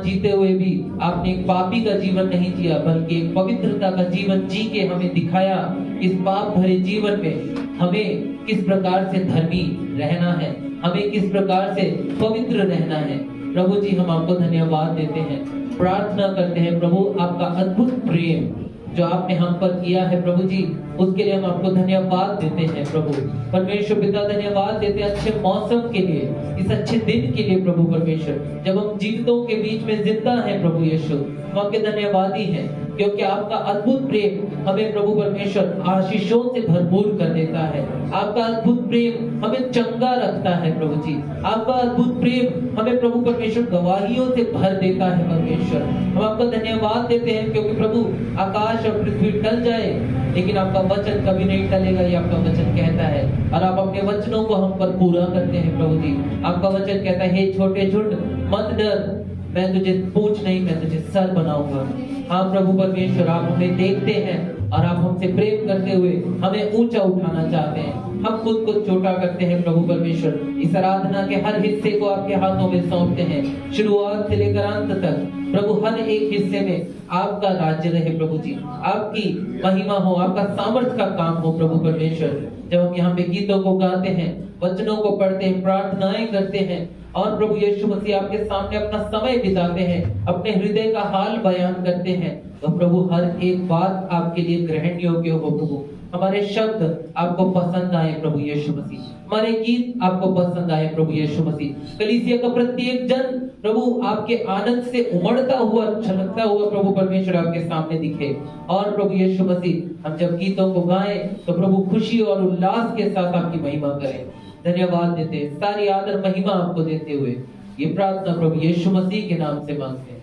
वर्तमान जीते हुए भी आपने एक पापी का जीवन नहीं जिया, बल्कि एक पवित्रता का जीवन जी के हमें दिखाया। इस पाप भरे जीवन में हमें किस प्रकार से धर्मी रहना है, हमें किस प्रकार से पवित्र रहना है। प्रभु जी, हम आपको धन्यवाद देते हैं, प्रार्थना करते हैं प्रभु, आपका अद्भुत प्रेम जो आपने हम पर किया है प्रभु जी, उसके लिए हम आपको धन्यवाद देते हैं प्रभु परमेश्वर पिता। धन्यवाद देते हैं अच्छे मौसम के लिए, इस अच्छे दिन के लिए प्रभु परमेश्वर, जब हम जीवितों के बीच में जिंदा हैं प्रभु यीशु, हम आपके धन्यवादी हैं, क्योंकि आपका अद्भुत प्रेम हमें प्रभु परमेश्वर आशीषों से भरपूर कर देता है। आपका अद्भुत प्रेम हमें चंगा रखता है प्रभु जी, आपका अद्भुत प्रेम हमें प्रभु परमेश्वर गवाहियों से भर देता है परमेश्वर। हम आपका धन्यवाद देते हैं, क्योंकि प्रभु आकाश और पृथ्वी टल जाए लेकिन आपका वचन कभी नहीं टलेगा, ये आपका वचन कहता है, और आप अपने वचनों को हम पर पूरा करते हैं प्रभु जी। आपका वचन कहता है, हे छोटे झुंड मत डर, मैं तुझे पूंछ नहीं मैं तुझे सर बनाऊंगा। हाँ प्रभु परमेश्वर, आप हमें देखते हैं और आप हमसे प्रेम करते हुए हमें ऊंचा उठाना चाहते हैं। हम खुद को छोटा करते हैं प्रभु परमेश्वर, इस आराधना के हर हिस्से को आपके हाथों में सौंपते हैं, शुरुआत से लेकर अंत तक प्रभु, हर एक हिस्से में आपका राज्य रहे प्रभु जी, आपकी महिमा हो, आपका सामर्थ्य का काम हो प्रभु परमेश्वर। जब हम यहाँ पे गीतों को गाते हैं, वचनों को पढ़ते हैं, प्रार्थनाएं करते हैं और प्रभु यीशु मसीह आपके सामने अपना समय बिताते हैं, अपने हृदय का हाल बयान करते हैं, तो प्रभु हर एक बात आपके लिए ग्रहण योग्य हो प्रभु। हमारे शब्द आपको पसंद आए प्रभु यीशु मसीह, हमारे गीत आपको पसंद आए प्रभु यीशु मसीह। कलीसिया का प्रत्येक जन प्रभु आपके आनंद से उमड़ता हुआ, छलकता हुआ प्रभु परमेश्वर आपके सामने दिखे। और प्रभु यीशु मसीह, हम जब गीतों को गाएं तो प्रभु खुशी और उल्लास के साथ आपकी महिमा करें। धन्यवाद देते हैं, सारी आदर महिमा आपको देते हुए ये प्रार्थना प्रभु यीशु मसीह के नाम से मांगते हैं,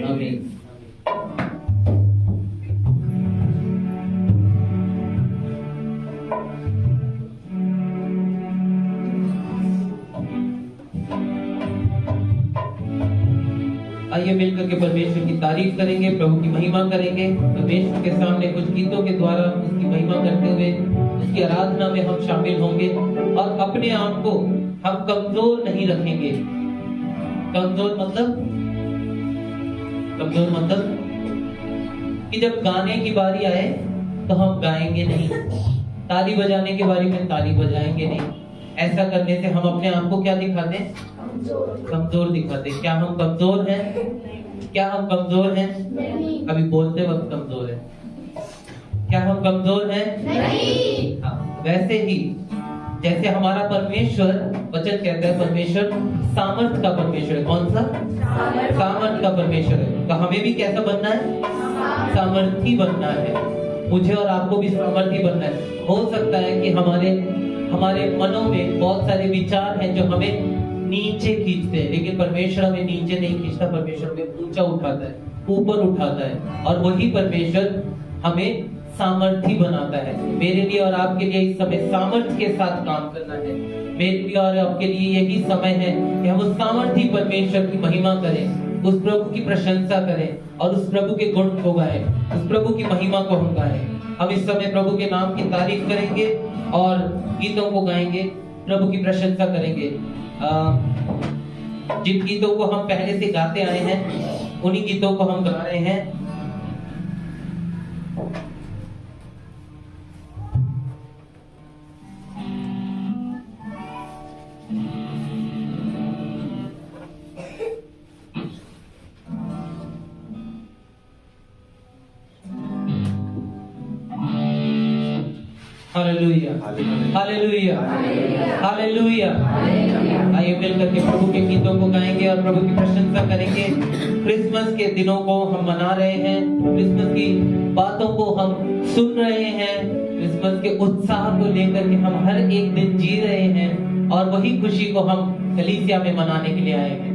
आमीन। आइए मिलकर के परमेश्वर की तारीफ करेंगे, प्रभु की महिमा करेंगे। परमेश्वर के सामने कुछ गीतों के द्वारा उसकी महिमा करते हुए उसकी आराधना में हम शामिल होंगे और अपने आप को हम कमजोर नहीं रखेंगे। कमजोर मतलब कि जब गाने की बारी आए तो हम गाएंगे नहीं, ताली बजाने की बारी में ताली बजाएंगे नहीं। ऐसा करने से हम अपने आप को क्या दिखाते हैं? कमजोर दिखाते। क्या हम कमजोर हैं? क्या हम कमजोर हैं? अभी बोलते वक्त कमजोर है। क्या हम कमजोर हैं? नहीं। हाँ, वैसे ही जैसे हमारा परमेश्वर, वचन कहता है परमेश्वर सामर्थ का परमेश्वर है। कौन सा? सामर्थ का परमेश्वर है। तो हमें भी कैसा बनना है? सामर्थी बनना है। मुझे और आपको भी सामर्थी बनना है। हो सकता है कि हमारे मनों में बहुत सारे विचार हैं जो हमें नीचे खींचते हैं, लेकिन परमेश्वर हमें नीचे नहीं खींचता, परमेश्वर हमें ऊंचा उठाता है, ऊपर उठाता है, और वही परमेश्वर हमें सामर्थी बनाता है। मेरे लिए और आपके लिए इस समय सामर्थ्य के साथ काम करना है। मेरे लिए और आपके लिए यही समय है कि हम उस सामर्थी परमेश्वर की महिमा करें, उस प्रभु की प्रशंसा करें और उस प्रभु के गुण को गाएं, उस प्रभु की महिमा को हम गाएं। हम इस समय प्रभु के नाम की तारीफ करेंगे और गीतों को गाएंगे, प्रभु की प्रशंसा करेंगे। जिन गीतों को हम पहले से गाते आए हैं उन्हीं गीतों को हम गा रहे हैं। Hallelujah, hallelujah, hallelujah. आइए मिलकर के प्रभु के गीतों को गाएंगे और प्रभु की प्रशंसा करेंगे। क्रिसमस के दिनों को हम मना रहे हैं, क्रिसमस की बातों को हम सुन रहे हैं, क्रिसमस के उत्साह को लेकर के हम हर एक दिन जी रहे हैं और वही खुशी को हम कलीसिया में मनाने के लिए आए हैं।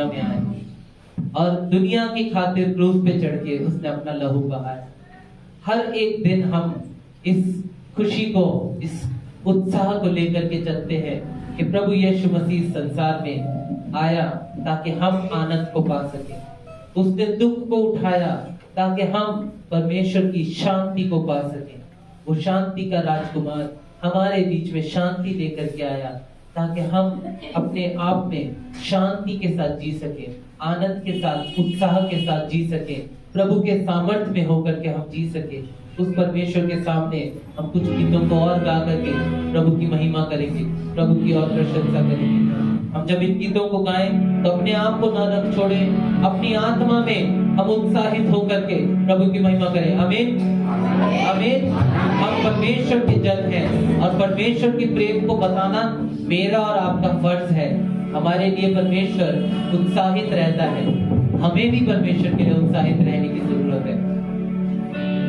दुनिया में आया और दुनिया की खातिर क्रूस पे चढ़ के उसने अपना लहू बहाया। हर एक दिन हम इस खुशी को, इस उत्साह को लेकर के चलते हैं कि प्रभु यीशु मसीह संसार में आया ताकि हम आनंद को पा सके। उसने दुख को उठाया ताकि हम परमेश्वर की शांति को पा सके। वो शांति का राजकुमार हमारे बीच में शांति लेकर के आया ताकि हम अपने आप में शांति के साथ जी सके, आनंद के साथ, उत्साह के साथ जी सके, प्रभु के सामर्थ्य में होकर के हम जी सके। उस परमेश्वर के सामने हम कुछ गीतों को और गा करके प्रभु की महिमा करेंगे, प्रभु की और प्रशंसा करेंगे। हम जब इन गीतों को गाएं तो अपने आप को न रख छोड़े, अपनी आत्मा में हम उत्साहित होकर के प्रभु की महिमा करें। आमीन, आमीन। हम परमेश्वर के जन हैं और परमेश्वर के प्रेम को बताना मेरा और आपका फर्ज है। हमारे लिए परमेश्वर उत्साहित रहता है, हमें भी परमेश्वर के लिए उत्साहित रहने की जरूरत है। Amen.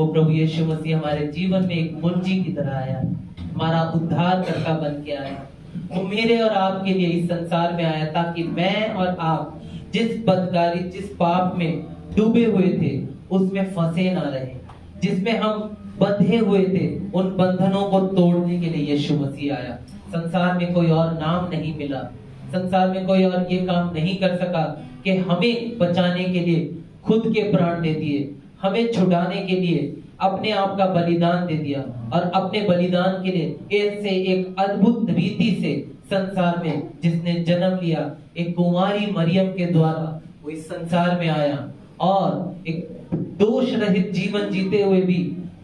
वो प्रभु यीशु मसीह हमारे जीवन में एक मुंजी की तरह आया, हमारा उद्धारकर्ता बन के आया। वो मेरे और आपके लिए इस संसार में आया ताकि मैं और आप जिस बदकारी, जिस पाप में डूबे हुए थे उसमें फंसे ना रहे, जिसमें हम बंधे हुए थे उन बंधनों को तोड़ने के लिए यीशु मसीह आया। संसार में कोई और नाम नहीं मिला, संसार में कोई और ये काम नहीं कर सका कि हमें बचाने के लिए खुद के प्राण दे दिए, हमें छुड़ाने के लिए अपने आप का बलिदान दे दिया और अपने बलिदान के लिए ऐसे एक अद्भुत रीति से संसार में जिसने जन्म लिया, एक कुंवारी मरियम के द्वारा वो इस संसार में आया और एक दोष रहित जीवन जीते हुए भी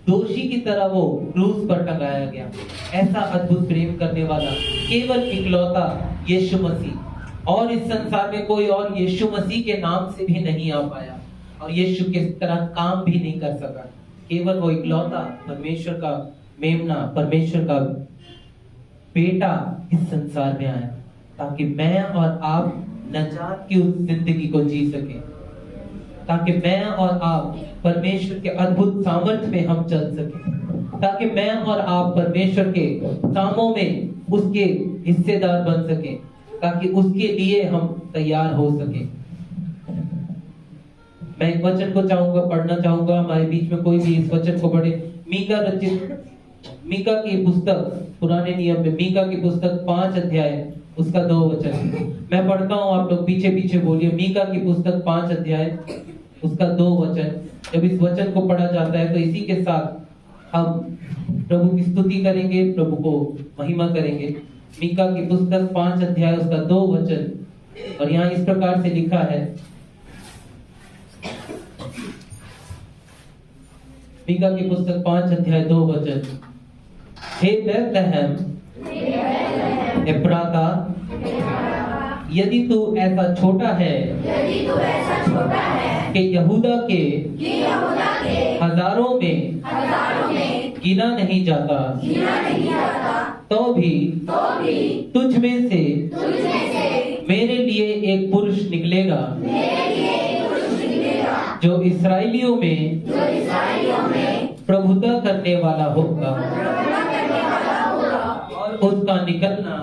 दोषी की तरह वो क्रूस पर टंगाया गया। ऐसा अद्भुत प्रेम करने वाला केवल इकलौता यीशु मसीह, और इस संसार में कोई और यीशु मसीह के नाम से भी नहीं आ पाया और यीशु के तरह काम भी नहीं कर सका। केवल वो इकलौता परमेश्वर का मेमना, परमेश्वर का बेटा इस संसार में आया ताकि मैं और आप नजात की उस जिंदगी को जी सके, ताकि मैं और आप परमेश्वर के अद्भुत सामर्थ्य में हम चल सके, ताकि मैं और आप परमेश्वर के कामों में उसके हिस्सेदार बन सके, ताकि उसके लिए हम तैयार हो सके। मैं एक वचन को पढ़ना चाहूंगा, हमारे बीच में कोई भी इस वचन को पढ़े। मीका की पुस्तक, पुराने नियम में मीका की पुस्तक 5 अध्याय उसका 2 वचन मैं पढ़ता हूँ, आप लोग पीछे पीछे बोलिए। मीका की पुस्तक 5 अध्याय उसका 2 वचन। जब इस वचन को पढ़ा जाता है तो इसी के साथ हम प्रभु की स्तुति करेंगे, प्रभु को महिमा करेंगे। मीका की पुस्तक 5 अध्याय उसका 2 वचन, और यहाँ इस प्रकार से लिखा है, मीका की पुस्तक 5 अध्याय 2 वचन। हे बैतलहम एफ्राता, यदि तू ऐसा छोटा है कि यहूदा के हजारों में गिना नहीं जाता, तो भी तुझ में से मेरे लिए एक पुरुष निकलेगा जो इसराइलियों में प्रभुता करने वाला होगा, और उसका निकलना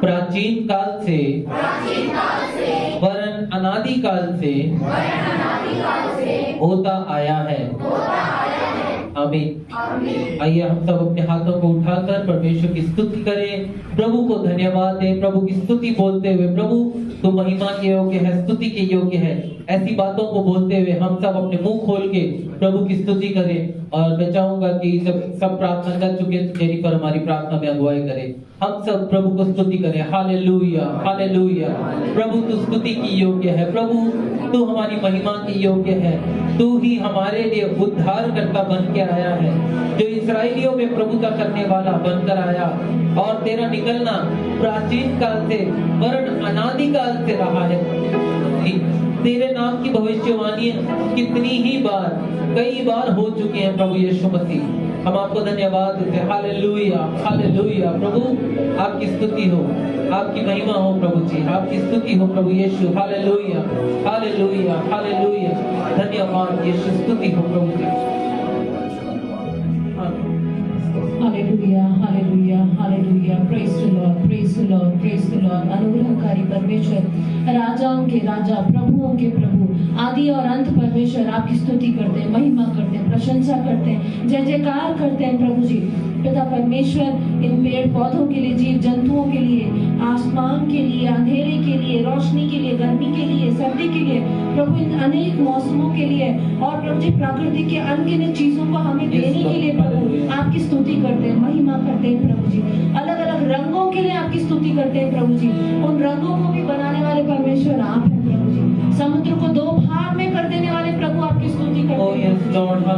प्राचीन काल से वरन अनादि काल से होता आया है। आमीन। आइए हम सब अपने हाथों को उठाकर परमेश्वर की स्तुति करें, प्रभु को धन्यवाद दें, प्रभु की स्तुति बोलते हुए, प्रभु तो महिमा के योग्य है, स्तुति के योग्य है। ऐसी बातों को बोलते हुए हम सब अपने मुंह खोल के प्रभु की स्तुति करें। और मैं चाहूंगा कि जब सब प्रार्थना कर चुके तो जेनिफर हमारी प्रार्थना में अगुवाई करे। हम सब प्रभु को स्तुति करें। Hallelujah, hallelujah. प्रभु तू स्तुति की योग्य है, प्रभु तू हमारी महिमा की योग्य है। तू ही हमारे लिए उद्धार करता बन के आया है, जो इसराइलियों में प्रभुता करने वाला बनकर आया, और तेरा निकलना प्राचीन काल से वरन अनादि काल से रहा है। तेरे नाम की भविष्यवाणी कितनी ही बार, कई बार हो चुके हैं प्रभु यीशु मसीह। हम आपको धन्यवाद देते हैं। Hallelujah, hallelujah. प्रभु आपकी स्तुति हो, आपकी महिमा हो प्रभु जी, आपकी स्तुति हो प्रभु यीशु। Hallelujah, hallelujah, hallelujah. धन्यवाद यीशु, स्तुति हो प्रभु जी। Hallelujah, hallelujah, hallelujah. Praise the lord, praise the lord, praise the lord. अनुग्रहकारी परमेश्वर, राजाओं के राजा, प्रभुओं के प्रभु, आदि और अंत परमेश्वर, आपकी स्तुति करते हैं, महिमा करते हैं, प्रशंसा करते हैं, जय जयकार करते हैं प्रभु जी। पिता परमेश्वर, इन पेड़ पौधों के लिए, जीव जंतुओं के लिए, आसमान के लिए, अंधेरे के लिए, रोशनी के लिए, गर्मी के लिए, सर्दी के लिए, प्रभु इन अनेक मौसमों के लिए, और प्रभु जी प्रकृति के अनगिनत चीजों को हमें देने के लिए प्रभु आपकी स्तुति करते हैं, महिमा करते हैं प्रभु जी। अलग अलग रंगों के लिए आपकी स्तुति करते हैं प्रभु जी। उन रंगों को भी बनाने वाले परमेश्वर आप हैं प्रभु जी। समुद्र को 2 भाग में कर देने वाले प्रभु आपकी स्तुति करते हैं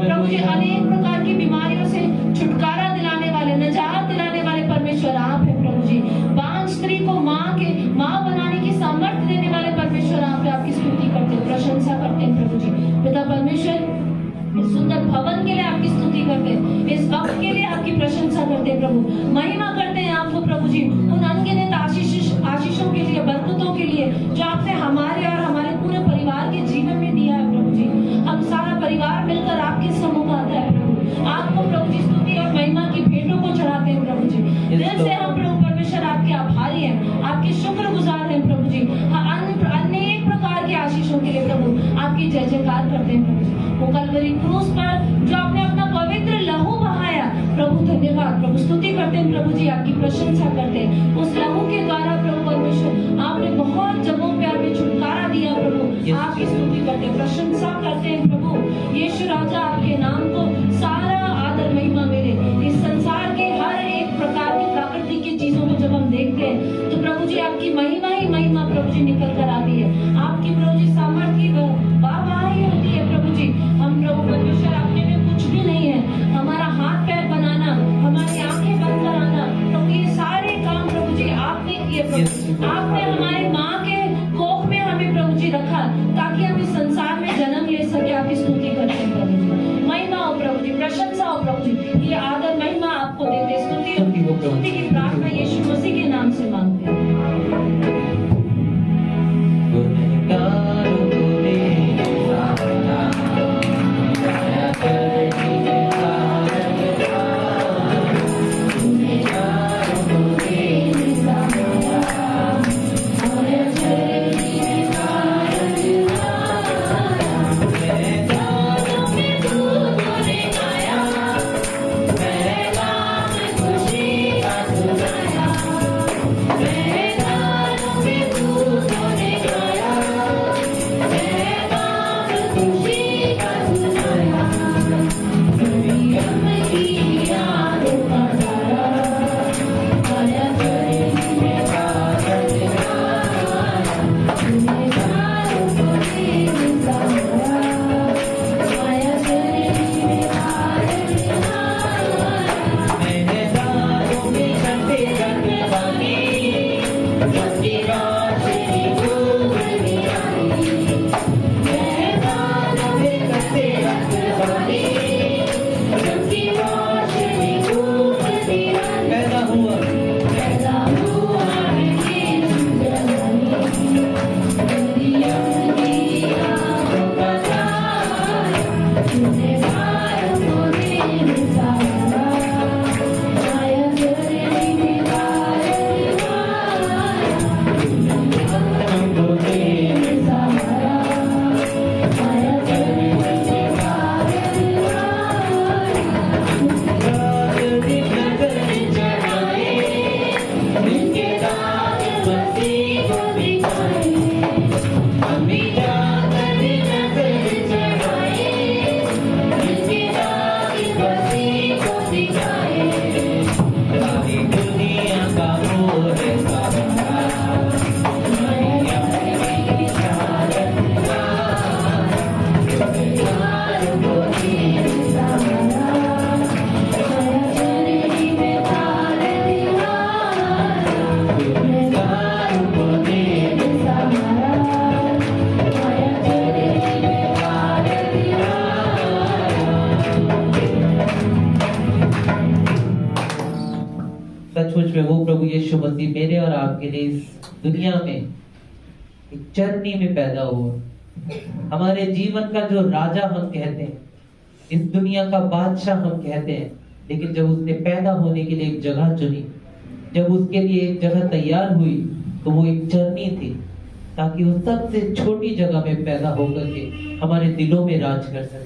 प्रभु जी। अनेक प्रकार की बीमारियों से छुटकारा दिलाने वाले, निजात दिलाने वाले परमेश्वर आप हैं प्रभु जी। बांझ स्त्री को माँ बनाने की सामर्थ्य देने वाले परमेश्वर आप हैं, आपकी स्तुति करते हैं, प्रशंसा करते हैं प्रभु जी। पिता परमेश्वर, इस सुंदर भवन के लिए आपकी स्तुति करते हैं, इस वक्त के लिए आपकी प्रशंसा करते हैं प्रभु, महिमा करते हैं आपको प्रभु जी। उन अनगिनत आशीषों के लिए, बरकतों के लिए जो आपने हमारे और हमारे पूरे परिवार के जीवन में दिया है प्रभु जी। हम सारा परिवार मिलकर आपकी करते हैं प्रभु जी, आपकी प्रशंसा करते हैं। उस लहू के द्वारा प्रभु परमेश्वर आपने बहुत जगहों पे हमें छुटकारा दिया प्रभु, आपकी स्तुति करते हैं, प्रशंसा करते हैं प्रभु। यीशु राजा आपके नाम को सारा आदर महिमा मिले। इस संसार के हर एक प्रकार की प्रकृति की चीजों को जब हम देखते हैं तो प्रभु जी आपकी महिमा ही महिमा प्रभु जी निकल कर आती है। आपकी प्रभु जी सामर्थ्य वाहवाही होती है प्रभु जी। हम प्रभु परमेश्वर अपने में कुछ भी नहीं है, हमारा हाथ पैर बनाना, हमारी आंखें बंद कराना प्रभु, ये सारे काम प्रभु जी आपने किए प्रभु। आपने हमारे माँ के कोख में हमें प्रभु जी रखा ताकि हम इस संसार में जन्म ले सके। आपकी स्तुति करते हैं प्रभु जी, महिमा हो प्रभु जी, प्रशंसा हो प्रभु जी, ये आदर महिमा आपको देते, स्तुति की प्रार्थना यीशु मसीह के नाम से मांगते हैं। सचमुच में वो प्रभु यीशु मसीह मेरे और आपके लिए इस दुनिया में एक चरनी में पैदा हुआ। हमारे जीवन का जो राजा हम कहते हैं, इस दुनिया का बादशाह हम कहते हैं, लेकिन जब उसने पैदा होने के लिए एक जगह चुनी, जब उसके लिए एक जगह तैयार हुई, तो वो एक चरनी थी, ताकि वो सबसे छोटी जगह में पैदा होकर के हमारे दिलों में राज कर सके,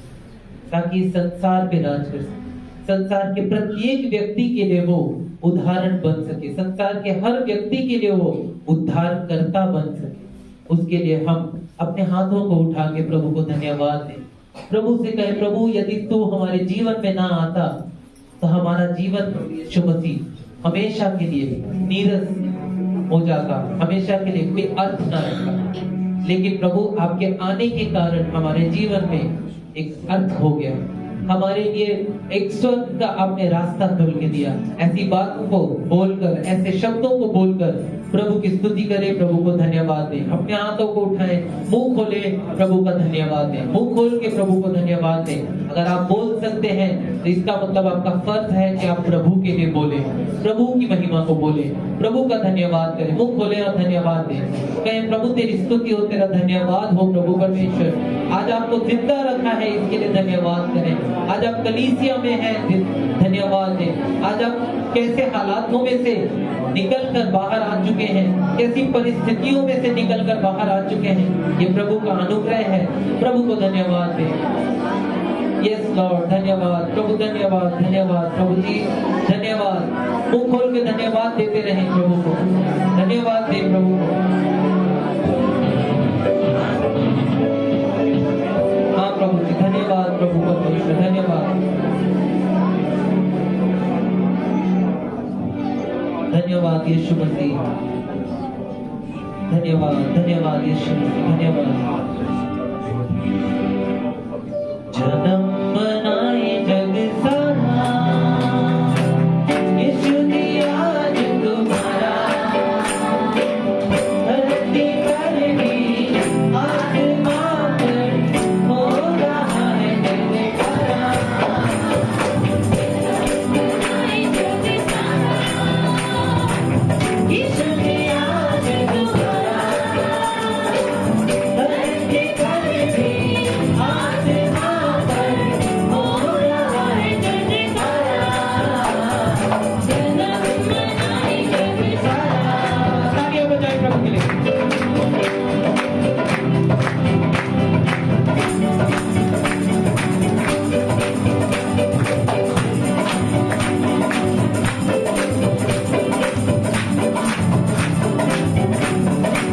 ताकि इस संसार पे राज कर सके, संसार के प्रत्येक व्यक्ति के लिए वो उदाहरण बन सके, संसार के हर व्यक्ति के लिए वो उद्धारकर्ता बन सके। उसके लिए हम अपने हाथों को उठा के प्रभु को धन्यवाद दें, प्रभु से कहे, प्रभु यदि तू हमारे जीवन में ना आता तो हमारा जीवन यीशु मसीह हमेशा के लिए नीरस हो जाता, हमेशा के लिए कोई अर्थ ना रखता। लेकिन प्रभु आपके आने के कारण हमारे जीवन में एक अर्थ हो गया, हमारे लिए एक स्वर्ग का आपने रास्ता खोल के दिया। ऐसी बातों को बोलकर, ऐसे शब्दों को बोलकर प्रभु की स्तुति करें, प्रभु को धन्यवाद दें। अपने हाथों को उठाएं, मुंह खोले, प्रभु का धन्यवाद दें, मुंह खोल के प्रभु को धन्यवाद दें। अगर आप बोल सकते हैं तो इसका मतलब आपका फर्ज है कि आप प्रभु के लिए बोले, प्रभु की महिमा को बोले, प्रभु का धन्यवाद करें, मुंह खोले और धन्यवाद दें। कहें, प्रभु तेरी स्तुति हो, तेरा धन्यवाद हो प्रभु परमेश्वर, आज आपको जिंदा रखा है, इसके लिए धन्यवाद करें। आज आप कलीसिया में हैं, धन्यवाद दें। आज आप कैसे हालातों में से निकल कर बाहर आ चुके हैं, कैसी परिस्थितियों में से निकल कर बाहर आ चुके हैं, ये प्रभु का अनुग्रह है, प्रभु को धन्यवाद दें। यस लॉर्ड, धन्यवाद प्रभु, धन्यवाद धन्यवाद प्रभु जी, धन्यवाद। मुंह खोल के धन्यवाद देते रहें प्रभु को, धन्यवाद दे प्रभु को। हाँ प्रभु जी, धन्यवाद प्रभु परमेश्वर, धन्यवाद धन्यवाद यीशु मसीह, धन्यवाद धन्यवाद यीशु मसीह, धन्यवाद। जन्म मनाए जग सारा, यीशु दिया आज तुम्हारा, धरती पर भी आसमां पर हो रहा है जयकारा। यीशु दिया आज तुम्हारा, धरती पर भी आसमां पर हो रहा है जयकारा। जन्म मनाए जग सारा। तालियां बजाएं प्रभु के लिए।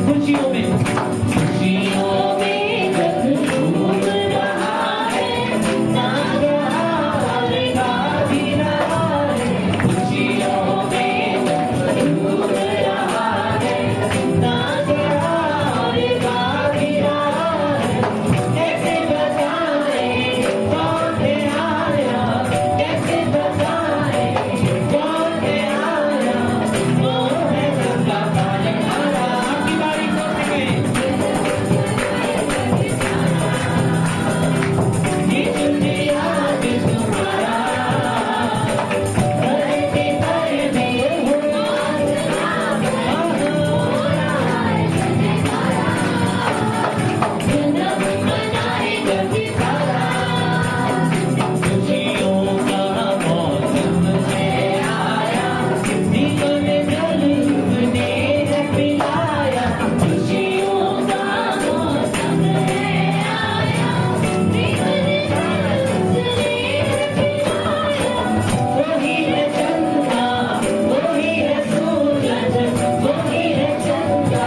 खुशियों में जग झूम रहा है, नाच रहा है, गा भी रहा है। खुशियों में जग झूम रहा है, नाच रहा है, गा भी रहा है। कैसे बताएं कौन है आया, कैसे बताएं कौन है आया, वो है सबका पालनहारा। आपकी बारी सोचेंगे, यीशु दिया आज तुम्हारा, धरती पर भी हो आसमां पर हो रहा है जयकारा। जन्म मनाए जग सारा, खुशियों का मौसम है आया, जीवन जल उसने है पिलाया। खुशियों का मौसम है आया, जीवन जल उसने है पिलाया। वही है चंदा, वही है सूरज, वही है चंदा,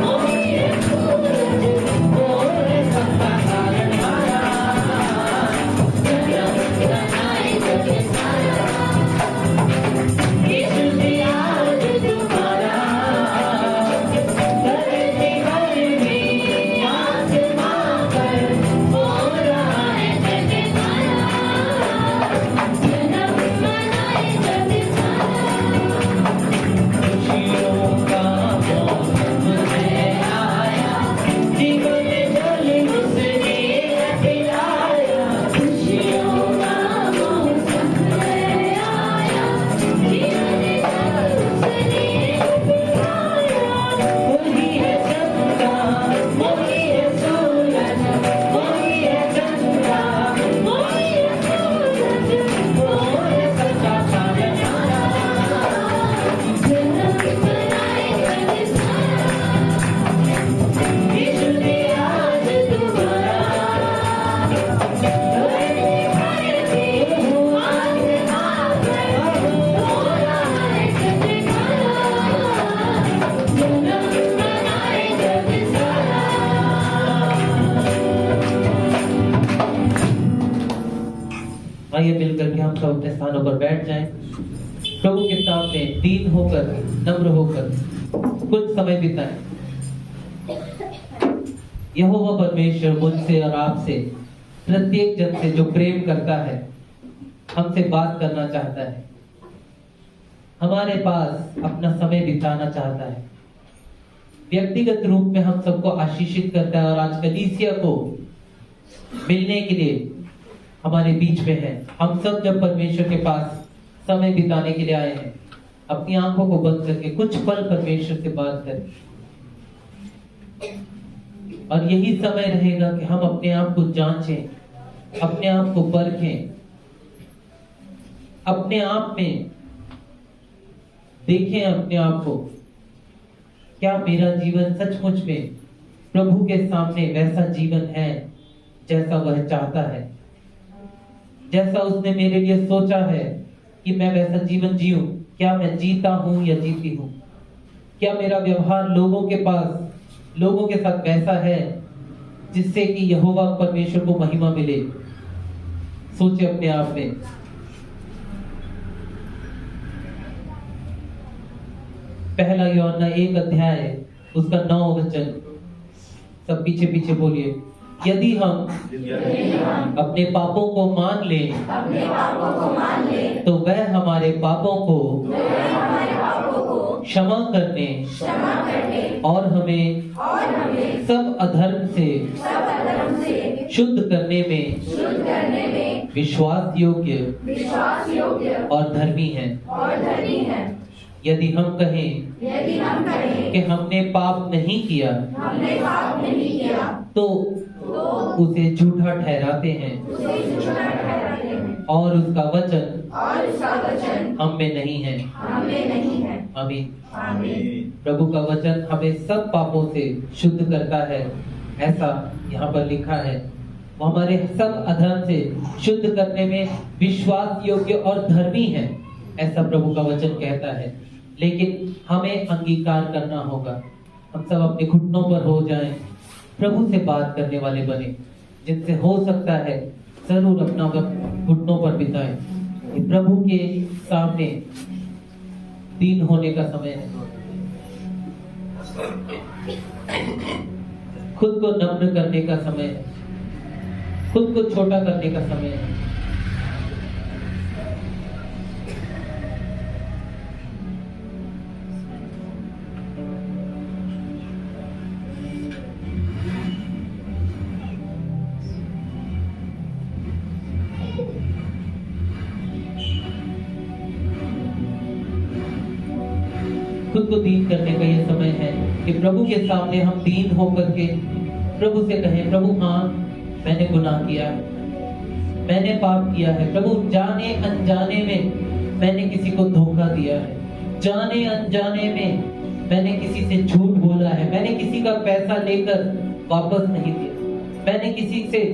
वही है सूरज, वो है सबका पालनहारा। जन्म मनाए जग सारा, यीशु दिया आज तुम्हारा, धरती पर भी आसमां पर हो रहा है जयकारा। जन्म मनाए जग सारा, खुशियों का मौसम है आया, जीवन जल उसने है पिलाया। खुशियों का मौसम है आया, जीवन जल उसने है पिलाया। वही है चंदा, वही है सूरज, वही है चंदा, वही है सूरज, वो है सबका पालनहारा। जन्म मनाए जग सारा, यीशु दिया आज तुम्हारा, धरती पर भी हो आसमां पर हो रहा है जयकारा। जन्म मनाए जग सारा। आइए मिलकर के हम सब अपने स्थानों पर बैठ जाएं, प्रभु के सामने दीन होकर, नम्र होकर कुछ समय बिताएं। यहोवा परमेश्वर मुझसे और आपसे, प्रत्येक जन से जो प्रेम करता है, हमसे बात करना चाहता है, हमारे पास अपना समय बिताना चाहता है, व्यक्तिगत रूप में हम सबको आशीषित करता है। और आज कलीसिया को मिलने के लिए हमारे बीच में है। हम सब जब परमेश्वर के पास समय बिताने के लिए आए हैं, अपनी आंखों को बंद करके कुछ पल परमेश्वर से बात करें। और यही समय रहेगा कि हम अपने आप को जांचें, अपने आप को परखें, अपने आप में देखें अपने आप को, क्या मेरा जीवन सचमुच में प्रभु के सामने वैसा जीवन है जैसा वह चाहता है। जैसा उसने मेरे लिए सोचा है कि मैं वैसा जीवन जीऊं। क्या मैं जीता हूं या जीती हूं? क्या मेरा व्यवहार लोगों के साथ वैसा है जिससे कि यहोवा परमेश्वर को महिमा मिले? सोचे अपने आप में। पहला यूहन्ना 1 अध्याय उसका 9 वचन, सब पीछे पीछे बोलिए। यदि हम अपने पापों को मान लें तो वह हमारे पापों को क्षमा करने और हमें सब अधर्म से शुद्ध करने में विश्वास योग्य और धर्मी है। यदि हम कहें कि हमने पाप नहीं किया तो उसे झूठा ठहराते हैं और उसका वचन हम में नहीं है। आमीन। प्रभु का वचन हमें सब पापों से शुद्ध करता है, ऐसा यहाँ पर लिखा है। वो हमारे सब अधर्म से शुद्ध करने में विश्वास योग्य और धर्मी है, ऐसा प्रभु का वचन कहता है। लेकिन हमें अंगीकार करना होगा। हम सब अपने घुटनों पर हो जाएं, प्रभु से बात करने वाले बने। जिनसे हो सकता है जरूर अपना वक्त घुटनों पर बिताएं। ये प्रभु के सामने दीन होने का समय है। खुद को नम्र करने का समय है, खुद को छोटा करने का समय है। खुद को दीन करने का ये समय है कि प्रभु के सामने हम दीन होकर के प्रभु से कहें, प्रभु हाँ मैंने गुनाह किया है, मैंने पाप किया है। प्रभु जाने अनजाने में मैंने किसी को धोखा दिया है, जाने अनजाने में मैंने किसी से झूठ बोला है, मैंने किसी का पैसा लेकर वापस नहीं दिया, मैंने किसी से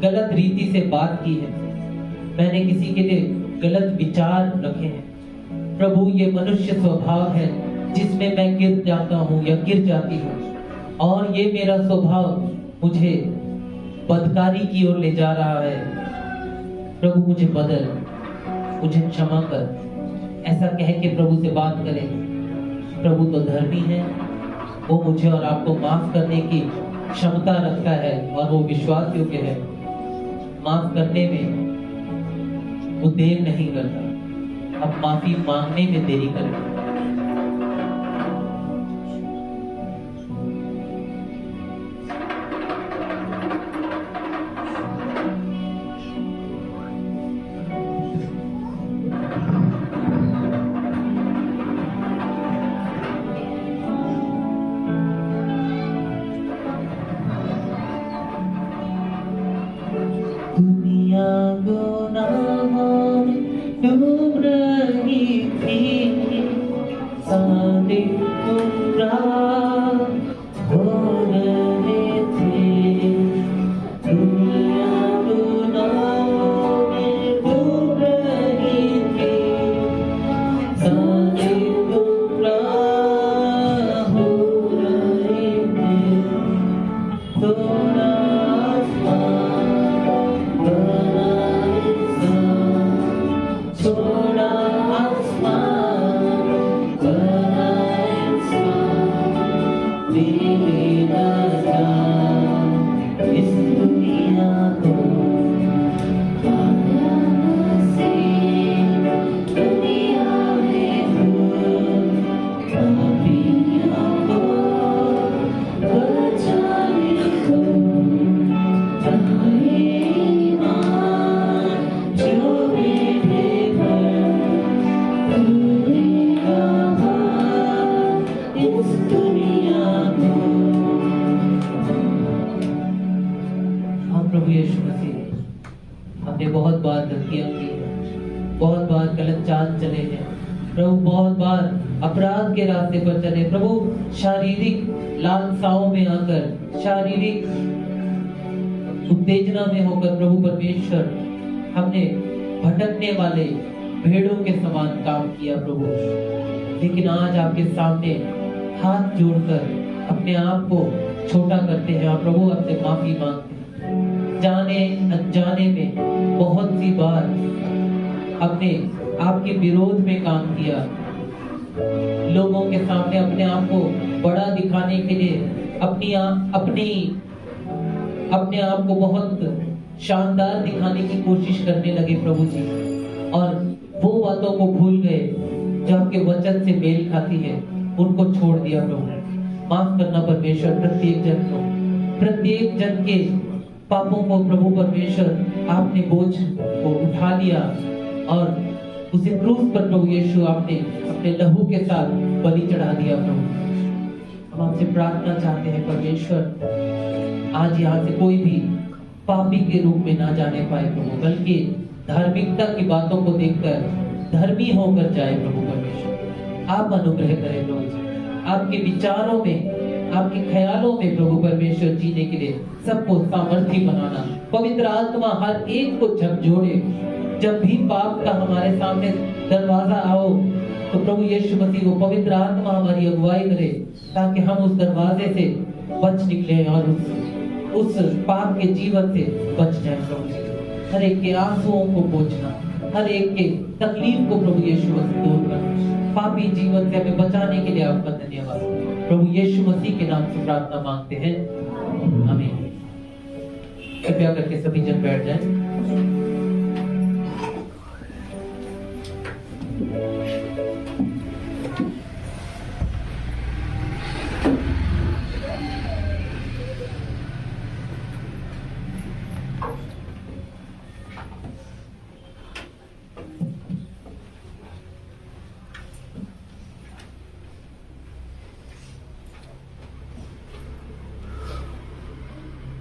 गलत रीति से बात की है, मैंने किसी के लिए गलत विचार रखे हैं। प्रभु ये मनुष्य स्वभाव है जिसमें मैं गिर जाता हूँ या गिर जाती हूँ, और ये मेरा स्वभाव मुझे बदकारी की ओर ले जा रहा है। प्रभु मुझे बदल, मुझे क्षमा कर, ऐसा कह के प्रभु से बात करें। प्रभु तो धर्मी है, वो मुझे और आपको माफ करने की क्षमता रखता है और वो विश्वास योग्य है। माफ करने में वो देर नहीं करता, अब माफी मांगने में देरी करता है। दुनिया गुनाहों में डूब रही थी, सारे गुमराह हो रहे थे। दुनिया गुनाहों में डूब रही थी, सारे गुमराह हो रहे थे। थोड़ा थोड़ा आसमान बड़ा इंसान मेरा जान इस दुनिया को पाया से दुनिया में पापियों को बचाने को प्रभु यीशु मसीह, हमने बहुत बार गलतियां की हैं, बहुत बार गलत चाल चले हैं प्रभु, बहुत बार अपराध के रास्ते पर चले प्रभु, शारीरिक लालसाओं में आकर, शारीरिक उत्तेजना में होकर प्रभु परमेश्वर हमने भटकने वाले भेड़ों के समान काम किया प्रभु, लेकिन आज आपके सामने हाथ जोड़कर अपने आप को छोटा करते हैं और प्रभु आपसे माफी मांगते हैं। जाने अनजाने में बहुत सी बार अपने आपके विरोध में काम किया, लोगों के सामने अपने आप को बड़ा दिखाने के लिए अपने आप को बहुत शानदार दिखाने की कोशिश करने लगे प्रभु जी, और वो बातों को भूल गए जो आपके वचन से मेल खाती है, उनको छोड़ दिया प्रभु। माफ करना परमेश्वर प्रत्येक जन को, प्रत्येक जन के पापों को प्रभु परमेश्वर आपने बोझ को उठा लिया और उसे क्रूस पर प्रभु यीशु आपने अपने लहू के साथ बलि चढ़ा दिया प्रभु। हम आपसे प्रार्थना चाहते हैं परमेश्वर, आज यहाँ से कोई भी पापी के रूप में ना जाने पाए प्रभु, बल्कि धार्मिकता की बातों को देखकर धर्मी होकर जाए प्रभु परमेश्वर। आप अनुग्रह करें प्रभु जी, आपके विचारों में, आपके ख्यालों में प्रभु परमेश्वर जीने के लिए सबको सामर्थी बनाना। पवित्र आत्मा हर एक को झकझोरे, जब भी पाप का हमारे सामने दरवाजा आओ तो प्रभु यीशु मसीह वो पवित्र आत्मा हमारी अगुवाई करे, ताकि हम उस दरवाजे से बच निकले और उस पाप के जीवन से बच जाए प्रभु जी। हर एक के आंसुओं को पोंछना, हर एक के तकलीफ को प्रभु यीशु मसीह दूर करना, पापी जीवन से हमें बचाने के लिए आपका धन्यवाद। प्रभु यीशु मसीह के नाम से प्रार्थना मांगते हैं, आमीन। कृपया करके सभी जन बैठ जाएं।